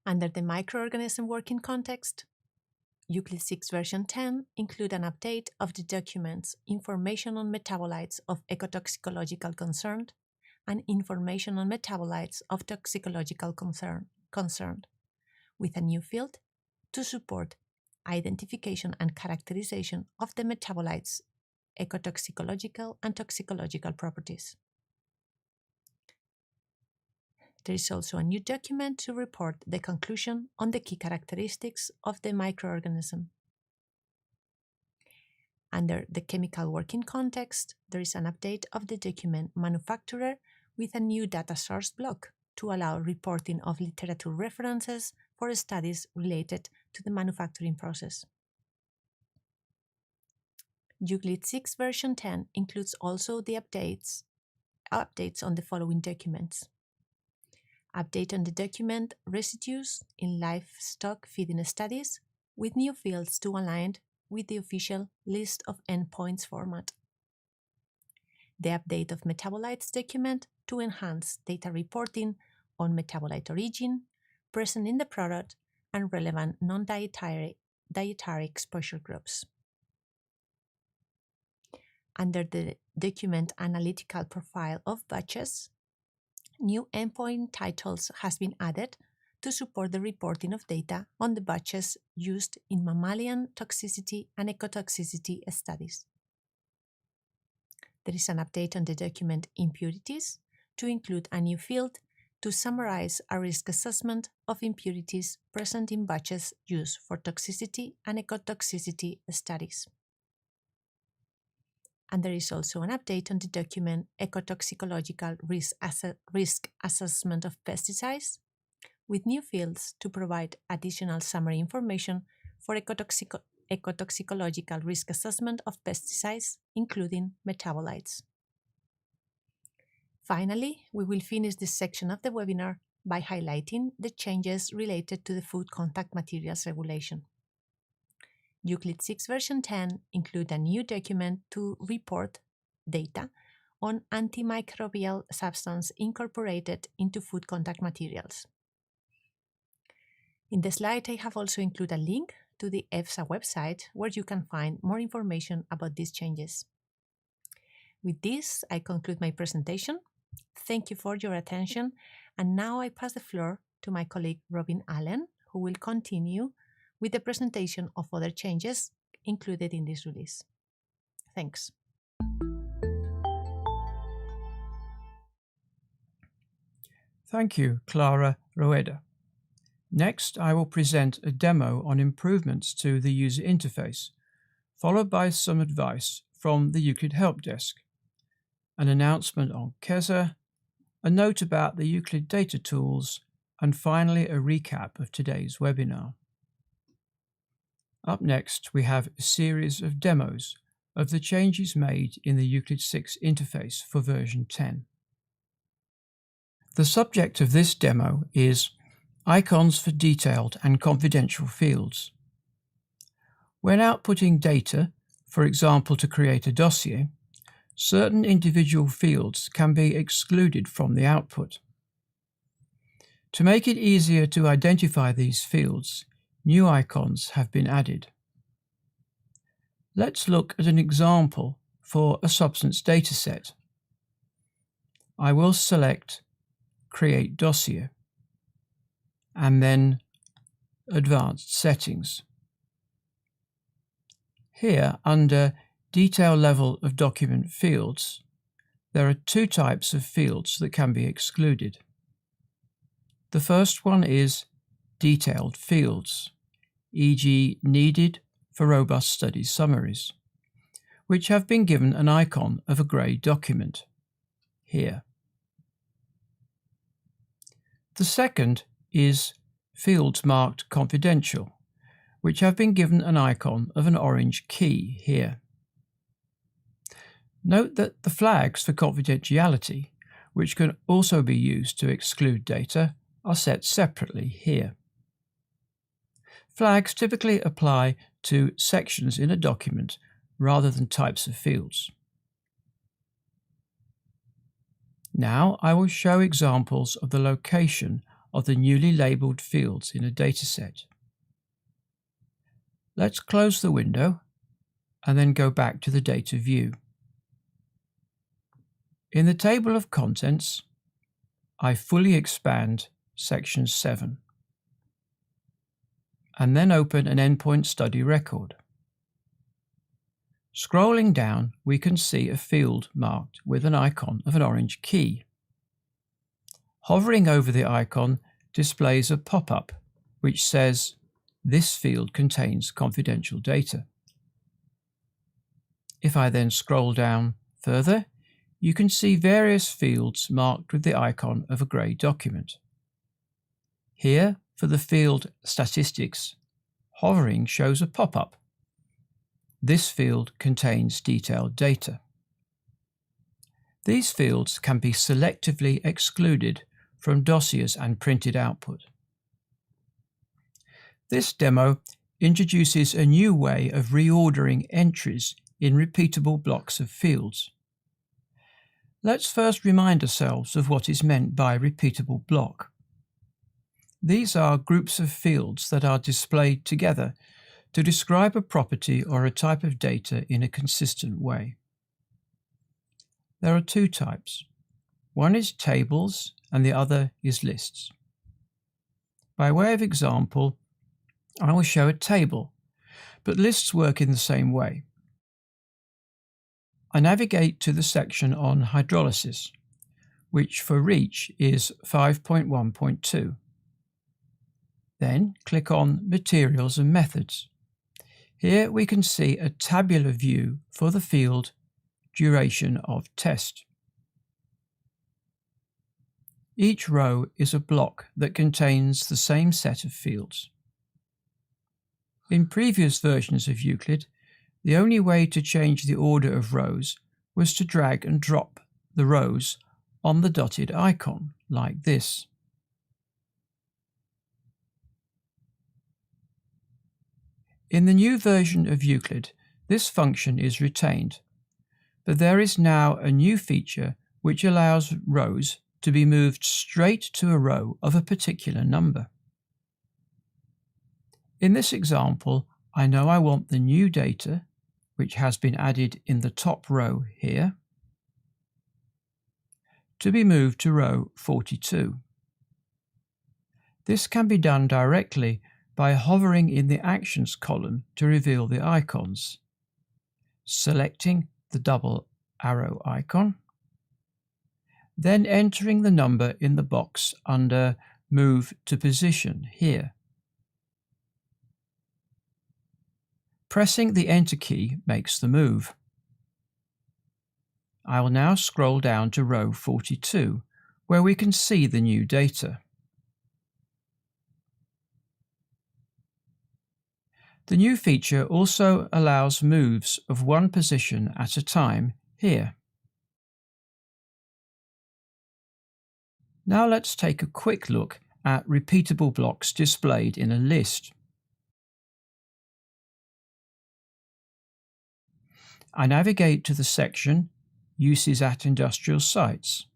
Under the microorganism working context, Euclid 6 version 10 include an update of the documents information on metabolites of ecotoxicological concern and information on metabolites of toxicological concern, with a new field to support identification and characterization of the metabolites' ecotoxicological and toxicological properties. There is also a new document to report the conclusion on the key characteristics of the microorganism. Under the chemical working context, there is an update of the document manufacturer with a new data source block to allow reporting of literature references for studies related to the manufacturing process. Euclid 6 version 10 includes also the updates on the following documents. Update on the document residues in livestock feeding studies with new fields to align with the official list of endpoints format. The update of metabolites document to enhance data reporting on metabolite origin, present in the product, and relevant non-dietary exposure groups. Under the document analytical profile of batches, new endpoint titles has been added to support the reporting of data on the batches used in mammalian toxicity and ecotoxicity studies. There is an update on the document impurities to include a new field to summarize a risk assessment of impurities present in batches used for toxicity and ecotoxicity studies. And there is also an update on the document Ecotoxicological Risk Assessment of Pesticides, with new fields to provide additional summary information for ecotoxicological risk assessment of pesticides, including metabolites. Finally, we will finish this section of the webinar by highlighting the changes related to the food contact materials regulation. Euclid 6 version 10 include a new document to report data on antimicrobial substance incorporated into food contact materials. In the slide, I have also included a link to the EFSA website where you can find more information about these changes. With this, I conclude my presentation. Thank you for your attention, and now I pass the floor to my colleague Robin Allen, who will continue with the presentation of other changes included in this release. Thanks. Thank you, Clara Rueda. Next, I will present a demo on improvements to the user interface, followed by some advice from the Euclid Help Desk, an announcement on KESA, a note about the Euclid data tools, and finally a recap of today's webinar. Up next, we have a series of demos of the changes made in the Euclid 6 interface for version 10. The subject of this demo is icons for detailed and confidential fields. When outputting data, for example to create a dossier, certain individual fields can be excluded from the output. To make it easier to identify these fields, new icons have been added. Let's look at an example for a substance dataset. I will select Create Dossier and then Advanced Settings. Here, under Detail Level of Document Fields, there are two types of fields that can be excluded. The first one is Detailed Fields, e.g. needed for robust study summaries, which have been given an icon of a grey document, here. The second is Fields Marked Confidential, which have been given an icon of an orange key, here. Note that the flags for confidentiality, which can also be used to exclude data, are set separately here. Flags typically apply to sections in a document rather than types of fields. Now I will show examples of the location of the newly labelled fields in a dataset. Let's close the window and then go back to the data view. In the table of contents, I fully expand section 7 and then open an endpoint study record. Scrolling down, we can see a field marked with an icon of an orange key. Hovering over the icon displays a pop-up which says, "This field contains confidential data." If I then scroll down further, you can see various fields marked with the icon of a grey document. Here, for the field Statistics, hovering shows a pop-up. This field contains detailed data. These fields can be selectively excluded from dossiers and printed output. This demo introduces a new way of reordering entries in repeatable blocks of fields. Let's first remind ourselves of what is meant by repeatable block. These are groups of fields that are displayed together to describe a property or a type of data in a consistent way. There are two types. One is tables and the other is lists. By way of example, I will show a table, but lists work in the same way. I navigate to the section on hydrolysis, which for REACH is 5.1.2. Then click on Materials and Methods. Here we can see a tabular view for the field Duration of Test. Each row is a block that contains the same set of fields. In previous versions of Euclid, the only way to change the order of rows was to drag and drop the rows on the dotted icon, like this. In the new version of Euclid, this function is retained, but there is now a new feature which allows rows to be moved straight to a row of a particular number. In this example, I know I want the new data, which has been added in the top row here, to be moved to row 42. This can be done directly by hovering in the Actions column to reveal the icons, selecting the double arrow icon, then entering the number in the box under Move to Position here. Pressing the Enter key makes the move. I will now scroll down to row 42, where we can see the new data. The new feature also allows moves of one position at a time here. Now let's take a quick look at repeatable blocks displayed in a list. I navigate to the section Uses at Industrial Sites.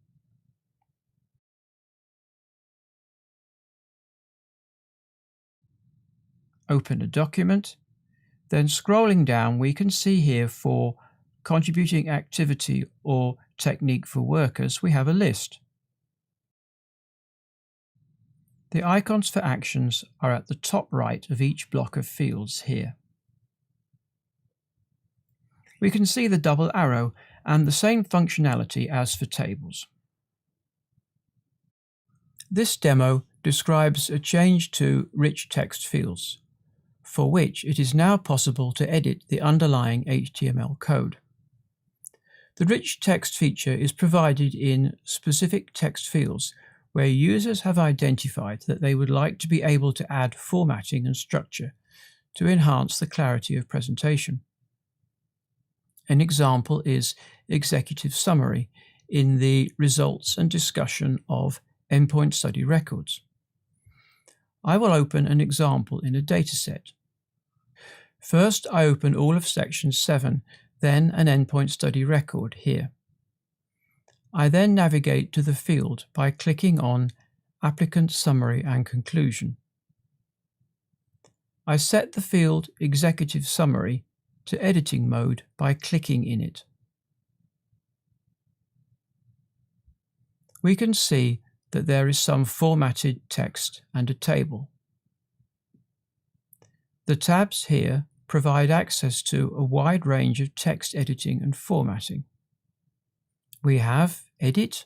Open a document, then scrolling down we can see here for Contributing Activity or Technique for Workers we have a list. The icons for actions are at the top right of each block of fields here. We can see the double arrow and the same functionality as for tables. This demo describes a change to rich text fields, for which it is now possible to edit the underlying HTML code. The rich text feature is provided in specific text fields where users have identified that they would like to be able to add formatting and structure to enhance the clarity of presentation. An example is Executive Summary in the Results and Discussion of Endpoint Study Records. I will open an example in a dataset. First, I open all of section 7, then an endpoint study record here. I then navigate to the field by clicking on Applicant Summary and Conclusion. I set the field Executive Summary to editing mode by clicking in it. We can see that there is some formatted text and a table. The tabs here provide access to a wide range of text editing and formatting. We have Edit,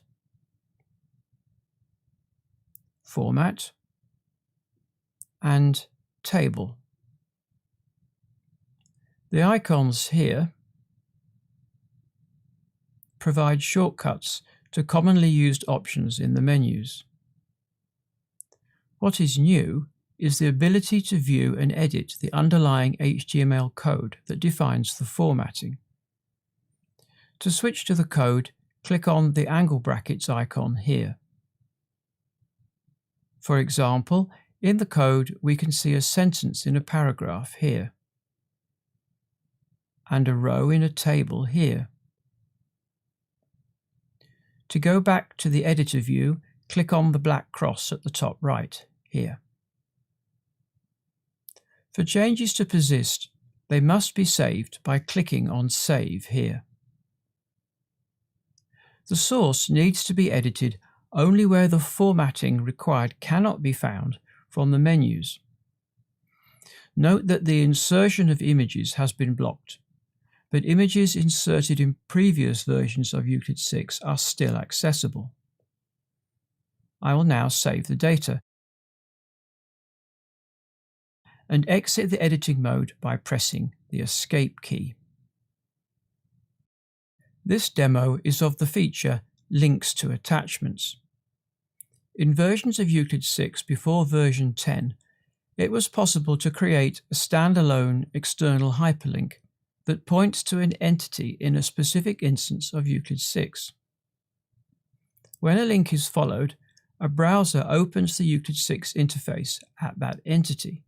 Format, and Table. The icons here provide shortcuts to commonly used options in the menus. What is new is the ability to view and edit the underlying HTML code that defines the formatting. To switch to the code, click on the angle brackets icon here. For example, in the code we can see a sentence in a paragraph here, and a row in a table here. To go back to the editor view, click on the black cross at the top right here. For changes to persist, they must be saved by clicking on Save here. The source needs to be edited only where the formatting required cannot be found from the menus. Note that the insertion of images has been blocked, but images inserted in previous versions of Euclid 6 are still accessible. I will now save the data and exit the editing mode by pressing the Escape key. This demo is of the feature Links to Attachments. In versions of Euclid 6 before version 10, it was possible to create a standalone external hyperlink that points to an entity in a specific instance of Euclid 6. When a link is followed, a browser opens the Euclid 6 interface at that entity,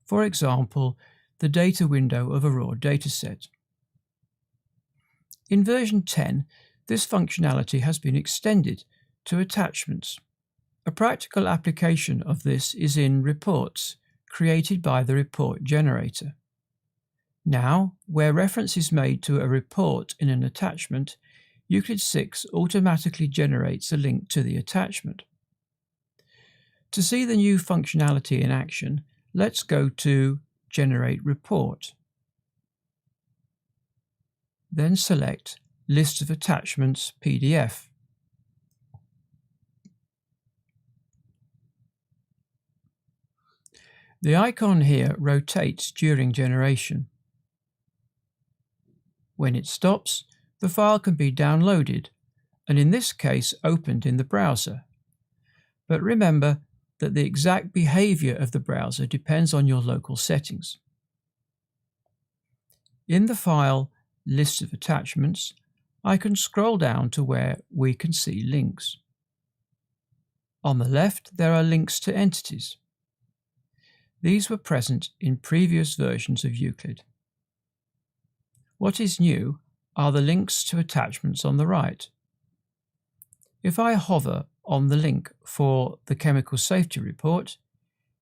for example, the data window of a raw dataset. In version 10, this functionality has been extended to attachments. A practical application of this is in Reports, created by the report generator. Now, where reference is made to a report in an attachment, Euclid 6 automatically generates a link to the attachment. To see the new functionality in action, let's go to Generate Report. Then select List of Attachments PDF. The icon here rotates during generation. When it stops, the file can be downloaded, and in this case opened in the browser. But remember that the exact behavior of the browser depends on your local settings. In the file List of Attachments, I can scroll down to where we can see links. On the left, there are links to entities. These were present in previous versions of Euclid. What is new are the links to attachments on the right. If I hover on the link for the Chemical Safety Report,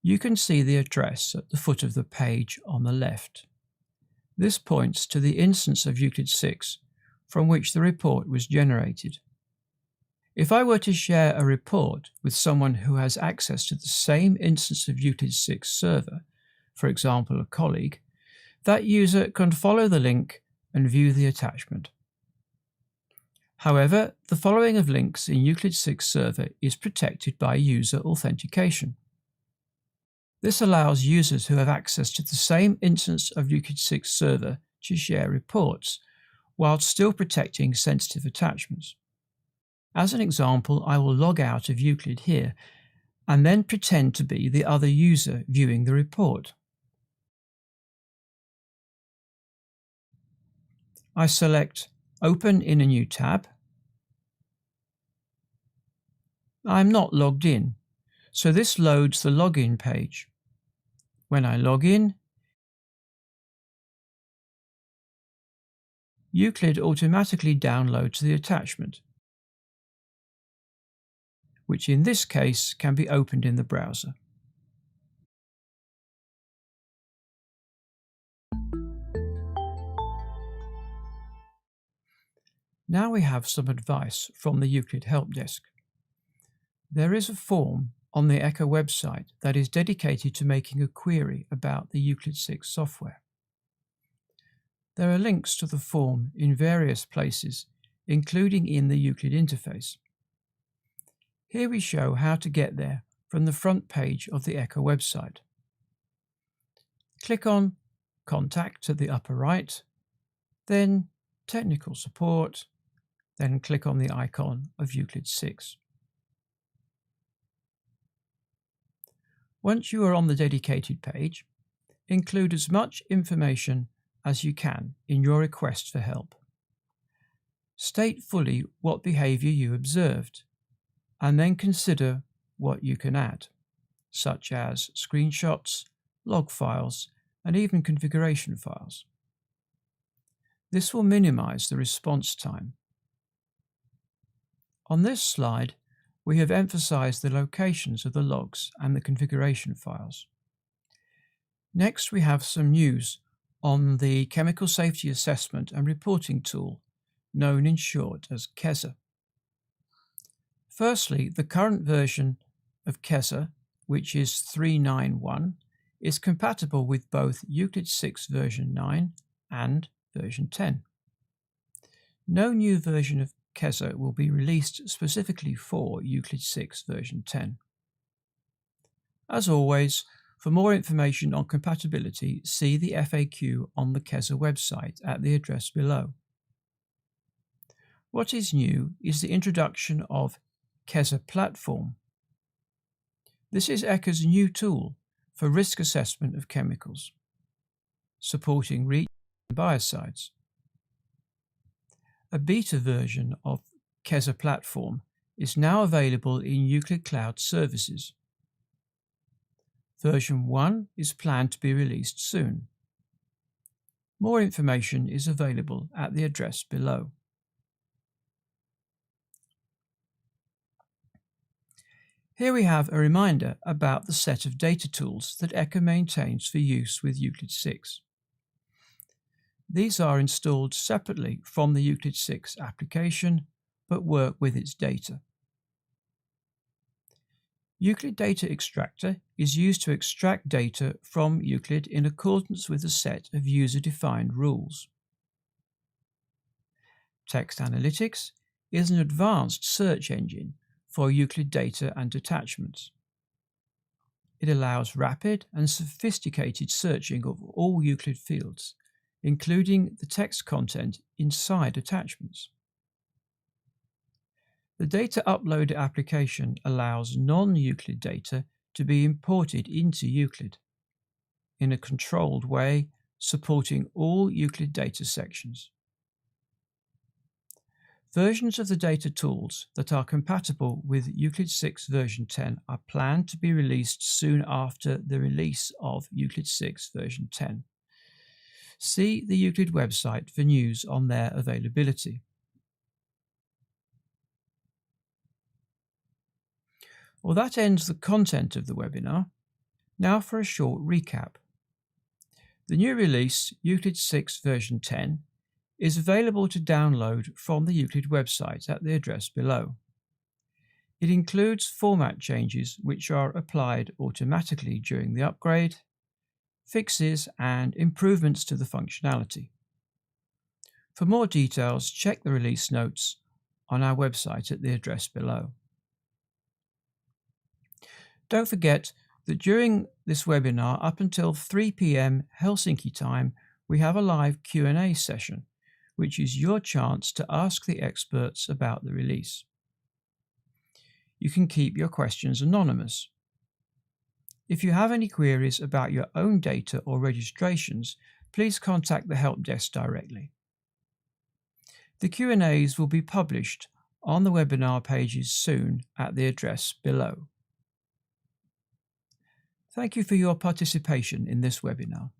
you can see the address at the foot of the page on the left. This points to the instance of Euclid 6 from which the report was generated. If I were to share a report with someone who has access to the same instance of Euclid 6 server, for example a colleague, that user can follow the link and view the attachment. However, the following of links in Euclid 6 server is protected by user authentication. This allows users who have access to the same instance of Euclid 6 server to share reports, while still protecting sensitive attachments. As an example, I will log out of Euclid here, and then pretend to be the other user viewing the report. I select Open in a new tab. I'm not logged in, so this loads the login page. When I log in, Euclid automatically downloads the attachment, which in this case can be opened in the browser. Now we have some advice from the Euclid Help Desk. There is a form on the ECHA website that is dedicated to making a query about the Euclid 6 software. There are links to the form in various places, including in the Euclid interface. Here we show how to get there from the front page of the ECHA website. Click on Contact at the upper right, then Technical Support, then click on the icon of Euclid 6. Once you are on the dedicated page, include as much information as you can in your request for help. State fully what behavior you observed, and then consider what you can add, such as screenshots, log files, and even configuration files. This will minimize the response time. On this slide, we have emphasized the locations of the logs and the configuration files. Next, we have some news on the Chemical Safety Assessment and Reporting tool, known in short as CHESA. Firstly, the current version of CHESA, which is 3.9.1, is compatible with both Euclid 6 version 9 and version 10. No new version of CHESA will be released specifically for Euclid 6 version 10. As always, for more information on compatibility, see the FAQ on the CHESA website at the address below. What is new is the introduction of CHESA Platform. This is ECHA's new tool for risk assessment of chemicals, supporting REACH and biocides. A beta version of CHESA Platform is now available in Euclid Cloud Services. Version 1 is planned to be released soon. More information is available at the address below. Here we have a reminder about the set of data tools that ECHA maintains for use with Euclid 6. These are installed separately from the Euclid 6 application, but work with its data. Euclid Data Extractor is used to extract data from Euclid in accordance with a set of user-defined rules. Text Analytics is an advanced search engine for Euclid data and attachments. It allows rapid and sophisticated searching of all Euclid fields, including the text content inside attachments. The Data Uploader application allows non-Euclid data to be imported into Euclid in a controlled way, supporting all Euclid data sections. Versions of the data tools that are compatible with Euclid 6 version 10 are planned to be released soon after the release of Euclid 6 version 10. See the Euclid website for news on their availability. Well, that ends the content of the webinar. Now for a short recap. The new release, Euclid 6 version 10, is available to download from the Euclid website at the address below. It includes format changes which are applied automatically during the upgrade, fixes and improvements to the functionality. For more details, check the release notes on our website at the address below. Don't forget that during this webinar up until 3 p.m. Helsinki time, we have a live Q&A session, which is your chance to ask the experts about the release. You can keep your questions anonymous. If you have any queries about your own data or registrations, please contact the help desk directly. The Q&As will be published on the webinar pages soon at the address below. Thank you for your participation in this webinar.